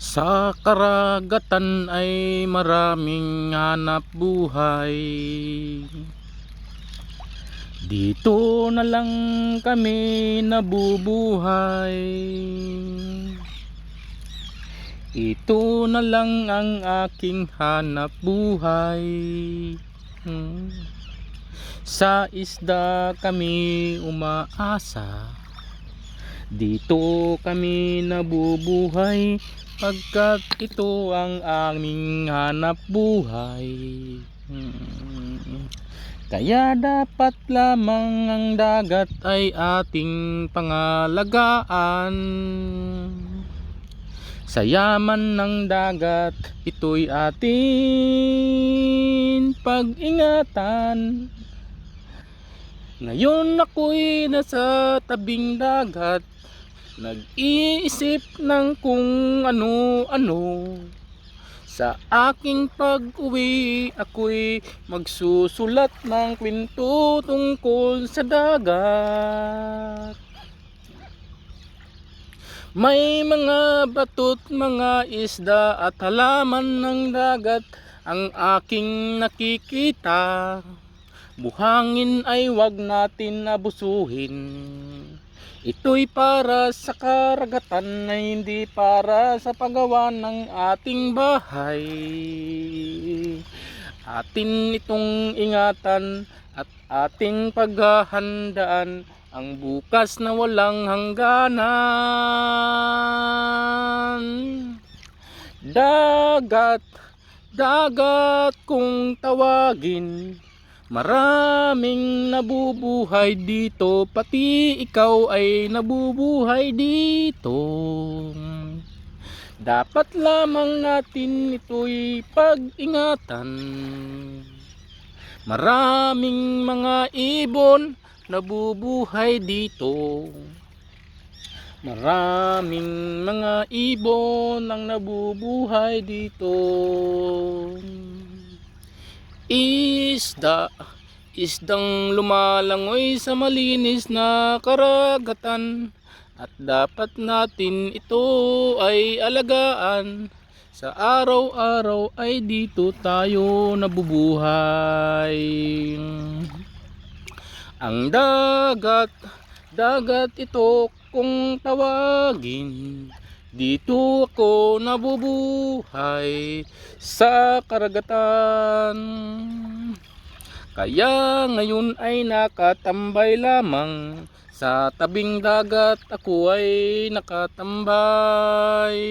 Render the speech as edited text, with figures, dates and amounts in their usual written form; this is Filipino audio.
Sa karagatan ay maraming hanap buhay. Dito na lang kami nabubuhay. Ito na lang ang aking hanap buhay. Sa isda kami umaasa. Dito kami nabubuhay pagkat ito ang aming hanap buhay. Kaya dapat lamang ang dagat ay ating pangalagaan. Sa yaman ng dagat, ito'y ating pag-ingatan. Ngayon ako'y nasa tabing dagat, nag-iisip ng kung ano-ano. Sa aking pag-uwi, ako'y magsusulat ng kwento tungkol sa dagat. May mga bato't mga isda at halaman ng dagat ang aking nakikita. Buhangin ay wag natin abusuhin. Ito'y para sa karagatan na hindi para sa paggawa ng ating bahay. Atin itong ingatan at ating paghahandaan ang bukas na walang hangganan. Dagat, dagat kung tawagin, maraming nabubuhay dito, pati ikaw ay nabubuhay dito. Dapat lamang natin ito'y pag-ingatan. Maraming mga ibon nabubuhay dito. Maraming mga ibon ang nabubuhay dito. Isdang lumalangoy sa malinis na karagatan, at dapat natin ito ay alagaan. Sa araw-araw ay dito tayo nabubuhay. Ang dagat, dagat ito kung tawagin, dito ako nabubuhay sa karagatan. Kaya ngayon ay nakatambay lamang sa tabing dagat, ako ay nakatambay.